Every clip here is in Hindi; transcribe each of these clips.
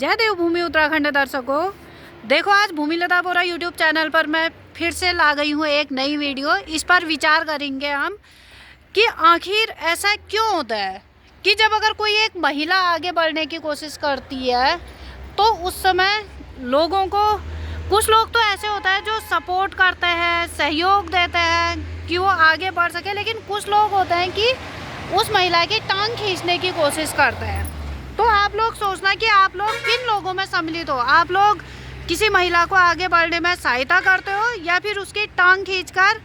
जय देवभूमि उत्तराखंड दर्शकों, देखो आज भूमिलता बोरा यूट्यूब चैनल पर मैं फिर से ला गई हूँ एक नई वीडियो। इस पर विचार करेंगे हम कि आखिर ऐसा क्यों होता है कि जब अगर कोई एक महिला आगे बढ़ने की कोशिश करती है तो उस समय लोगों को, कुछ लोग तो ऐसे होता है जो सपोर्ट करते हैं, सहयोग देते हैं कि वो आगे बढ़ सके, लेकिन कुछ लोग होते हैं कि उस महिला की टांग खींचने की कोशिश करते हैं। तो आप लोग सोचना कि आप लोग किन लोगों में सम्मिलित हो। आप लोग किसी महिला को आगे बढ़ने में सहायता करते हो या फिर उसकी टांग खींचकर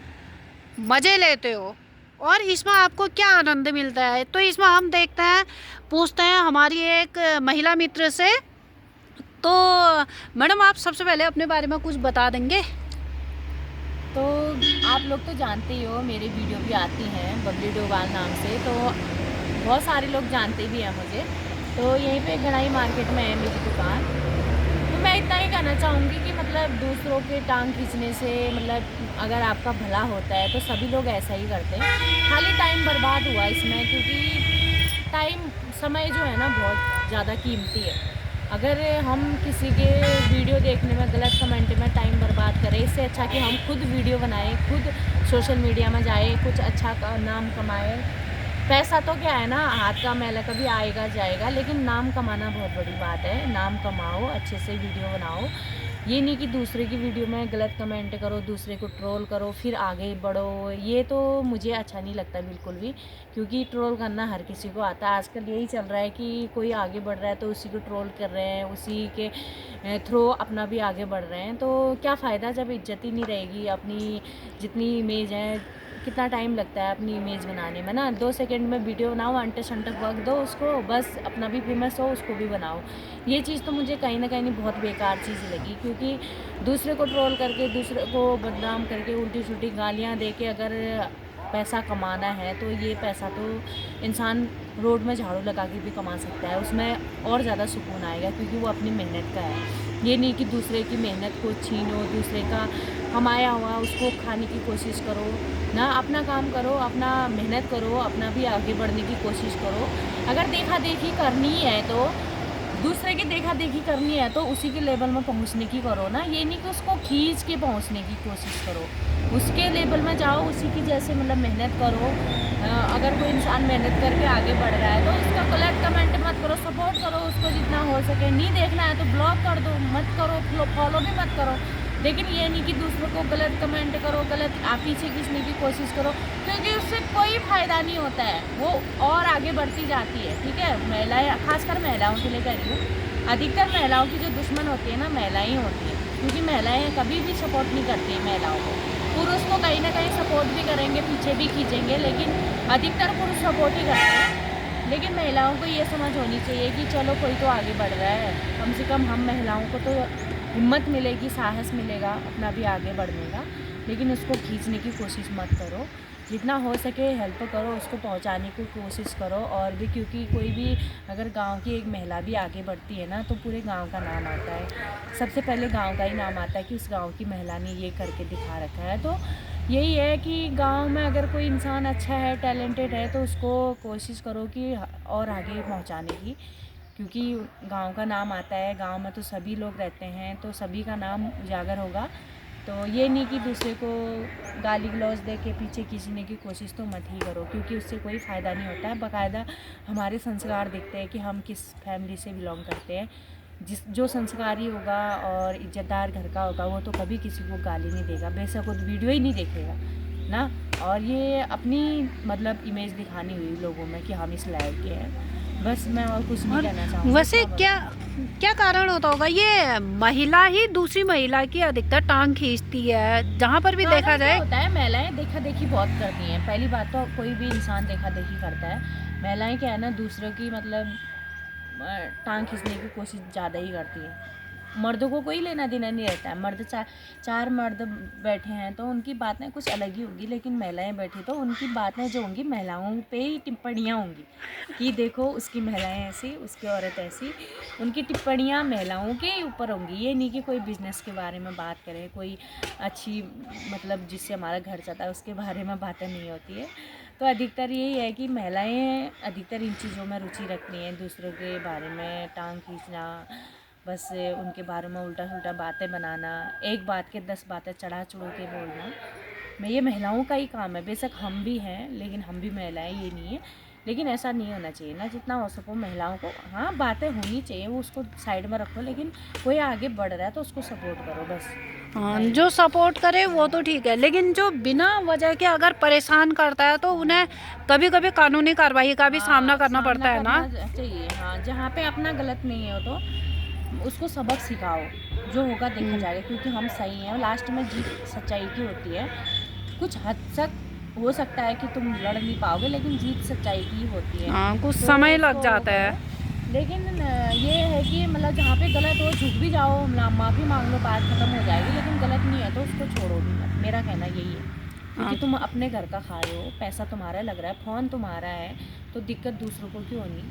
मज़े लेते हो, और इसमें आपको क्या आनंद मिलता है। तो इसमें हम देखते हैं, पूछते हैं हमारी एक महिला मित्र से। तो मैडम, आप सबसे पहले अपने बारे में कुछ बता देंगे? तो आप लोग तो जानते ही हो, मेरी वीडियो भी आती हैं बबली डोभाल नाम से, तो बहुत सारे लोग जानते भी हैं मुझे। तो यहीं पे गढ़ाई मार्केट में है मेरी दुकान। तो मैं इतना ही कहना चाहूँगी कि मतलब दूसरों के टांग खींचने से मतलब अगर आपका भला होता है तो सभी लोग ऐसा ही करते हैं। खाली टाइम बर्बाद हुआ इसमें, क्योंकि टाइम, समय जो है ना बहुत ज़्यादा कीमती है। अगर हम किसी के वीडियो देखने में, गलत कमेंट में टाइम बर्बाद करें, इससे अच्छा कि हम खुद वीडियो बनाएं, खुद सोशल मीडिया में जाए, कुछ अच्छा नाम कमाएं। पैसा तो क्या है ना, हाथ का मैला कभी आएगा जाएगा, लेकिन नाम कमाना बहुत बड़ी बात है। नाम कमाओ, अच्छे से वीडियो बनाओ। ये नहीं कि दूसरे की वीडियो में गलत कमेंट करो, दूसरे को ट्रोल करो फिर आगे बढ़ो। ये तो मुझे अच्छा नहीं लगता बिल्कुल भी, क्योंकि ट्रोल करना हर किसी को आता है। आजकल यही चल रहा है कि कोई आगे बढ़ रहा है तो उसी को ट्रोल कर रहे हैं, उसी के थ्रू अपना भी आगे बढ़ रहे हैं। तो क्या फ़ायदा जब इज्जत ही नहीं रहेगी। अपनी जितनी इमेज है, कितना टाइम लगता है अपनी इमेज बनाने में ना, 2 सेकंड में वीडियो बनाओ, अंटे शंटे वक्त दो उसको, बस अपना भी फेमस हो, उसको भी बनाओ। ये चीज़ तो मुझे कहीं ना कहीं बहुत बेकार चीज़ लगी, क्योंकि दूसरे को ट्रोल करके, दूसरे को बदनाम करके, उल्टी सुल्टी गालियाँ दे के अगर पैसा कमाना है तो ये पैसा तो इंसान रोड में झाड़ू लगा के भी कमा सकता है। उसमें और ज़्यादा सुकून आएगा, क्योंकि वो अपनी मेहनत का है। ये नहीं कि दूसरे की मेहनत को छीनो, दूसरे का कमाया हुआ उसको खाने की कोशिश करो ना। अपना काम करो, अपना मेहनत करो, अपना भी आगे बढ़ने की कोशिश करो। अगर देखा देखी करनी है तो दूसरे की देखा देखी करनी है तो उसी के लेवल में पहुंचने की करो ना। ये नहीं कि उसको खींच के पहुंचने की कोशिश करो। उसके लेवल में जाओ, उसी की जैसे मतलब मेहनत करो। अगर कोई इंसान मेहनत करके आगे बढ़ रहा है तो उसका गलत कमेंट मत करो, सपोर्ट करो उसको जितना हो सके। नहीं देखना है तो ब्लॉक कर दो, मत करो, फॉलो भी मत करो। लेकिन ये नहीं कि दूसरों को गलत कमेंट करो, गलत आप पीछे खींचने की कोशिश करो, क्योंकि उससे कोई फ़ायदा नहीं होता है। वो और आगे बढ़ती जाती है। ठीक है, महिलाएं, खासकर महिलाओं के लिए कह रही हूँ, अधिकतर महिलाओं की जो दुश्मन होती है ना, महिलाएं ही होती हैं। क्योंकि महिलाएं कभी भी सपोर्ट नहीं करती हैं महिलाओं को। पुरुष तो कहीं ना कहीं सपोर्ट भी करेंगे, पीछे भी खींचेंगे, लेकिन अधिकतर पुरुष सपोर्ट ही करते हैं। लेकिन महिलाओं को ये समझ होनी चाहिए कि चलो कोई तो आगे बढ़ रहा है, कम से कम हम महिलाओं को तो हिम्मत मिलेगी, साहस मिलेगा अपना भी आगे बढ़ने का। लेकिन उसको खींचने की कोशिश मत करो। जितना हो सके हेल्प करो, उसको पहुंचाने की कोशिश करो। और भी क्योंकि कोई भी अगर गांव की एक महिला भी आगे बढ़ती है ना, तो पूरे गांव का नाम आता है। सबसे पहले गांव का ही नाम आता है कि उस गांव की महिला ने ये करके दिखा रखा है। तो यही है कि गांव में अगर कोई इंसान अच्छा है, टैलेंटेड है, तो उसको कोशिश करो कि और आगे पहुंचाने की। क्योंकि गांव का नाम आता है, गांव में तो सभी लोग रहते हैं, तो सभी का नाम उजागर होगा। तो ये नहीं कि दूसरे को गाली गलौज दे के पीछे खींचने की कोशिश तो मत ही करो, क्योंकि उससे कोई फ़ायदा नहीं होता है। बाकायदा हमारे संस्कार दिखते हैं कि हम किस फैमिली से बिलोंग करते हैं। जो संस्कारी होगा और इज्जतदार घर का होगा, वो तो कभी किसी को गाली नहीं देगा, बेशक वो वीडियो ही नहीं देखेगा ना। और ये अपनी मतलब इमेज दिखानी हुई लोगों में कि हम इस लायक के हैं। बस मैं और कुछ नहीं और कहना चाहूँगी, वैसे इतना क्या बता। क्या कारण होता होगा, ये महिला ही दूसरी महिला की अधिकतर टांग खींचती है जहाँ पर भी देखा कारण क्या जाए? होता है, महिलाएं देखा देखी बहुत करती हैं। पहली बात तो कोई भी इंसान देखा देखी करता है। महिलाएं क्या है ना, दूसरों की मतलब टांग खींचने की कोशिश ज़्यादा ही करती है। मर्दों को कोई लेना देना नहीं रहता है। मर्द चार मर्द बैठे हैं तो उनकी बातें कुछ अलग ही होंगी, लेकिन महिलाएं बैठी तो उनकी बातें जो होंगी महिलाओं पे ही टिप्पणियाँ होंगी कि देखो उसकी महिलाएं ऐसी, उसकी औरत ऐसी। उनकी टिप्पणियाँ महिलाओं के ऊपर होंगी। ये नहीं कि कोई बिजनेस के बारे में बात करें, कोई अच्छी मतलब जिससे हमारा घर चलता है उसके बारे में बातें नहीं होती है। तो अधिकतर यही है कि महिलाएं अधिकतर इन चीज़ों में रुचि रखती हैं, दूसरों के बारे में टांग खींचना, बस उनके बारे में उल्टा सुल्टा बातें बनाना, एक बात के 10 बातें चढ़ा चढ़ो के बोलना। मैं ये महिलाओं का ही काम है, बेशक हम भी हैं, लेकिन हम भी महिलाएं, ये नहीं है, लेकिन ऐसा नहीं होना चाहिए ना। जितना हो सको महिलाओं को, हाँ बातें होनी चाहिए, वो उसको साइड में रखो, लेकिन कोई आगे बढ़ रहा है तो उसको सपोर्ट करो बस। हाँ, जो सपोर्ट करे वो तो ठीक है, लेकिन जो बिना वजह के अगर परेशान करता है तो उन्हें कभी कभी कानूनी कार्रवाई का भी सामना करना पड़ता है ना। चाहिए, हाँ, जहाँ पे अपना गलत नहीं है तो उसको सबक सिखाओ, जो होगा देखा जाएगा, क्योंकि हम सही हैं, लास्ट में जीत सच्चाई की होती है। कुछ हद तक हो सकता है कि तुम लड़ नहीं पाओगे, लेकिन जीत सच्चाई की ही होती है। हाँ, कुछ तो समय लग उसको जाता है। लेकिन ये है कि मतलब जहाँ पे गलत हो झुक भी जाओ, माफ़ी मांग लो, बात खत्म हो जाएगी, लेकिन गलत नहीं है तो उसको छोड़ो भी मत। मेरा कहना यही है, क्योंकि तुम अपने घर का खा रहे हो, पैसा तुम्हारा लग रहा है, फ़ोन तुम्हारा है, तो दिक्कत दूसरों को क्यों नहीं।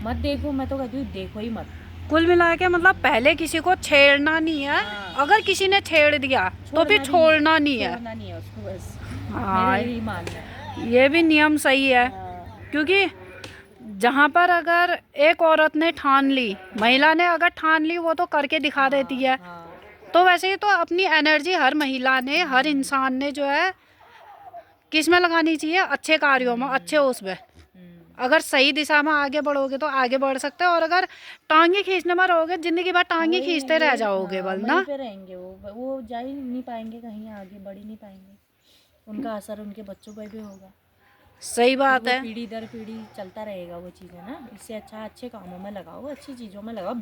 मत देखो, मैं तो कहती हूँ देखो ही मत। कुल मिला के मतलब पहले किसी को छेड़ना नहीं है। हाँ। अगर किसी ने छेड़ दिया तो फिर छोड़ना नहीं है। छोड़ना नहीं है उसको बस। हाँ, मेरा यही मानना है। ये भी नियम सही है, हाँ। क्योंकि जहाँ पर अगर एक औरत ने ठान ली, महिला ने अगर ठान ली, वो तो करके दिखा देती है। हाँ। तो वैसे ही तो अपनी एनर्जी हर महिला ने, हर इंसान ने जो है किस में लगानी चाहिए, अच्छे कार्यों में, अच्छे उसमें। अगर सही दिशा में आगे बढ़ोगे तो आगे बढ़ सकते हो, और अगर टांगे खींचने में रहोगे जिंदगी भर टांगे वही- खींचते रह वही- जाओगे हाँ, बल वहीं ना। पे रहेंगे वो जा ही नहीं पाएंगे, कहीं आगे बढ़ ही नहीं पाएंगे। उनका असर उनके बच्चों पर भी होगा। सही बात वो है। पीढ़ी दर पीढ़ी चलता रहेगा वो चीज़ें ना। इससे अच्छा अच्छे कामों में लगाओ, अच्छी चीज़ों में लगाओ।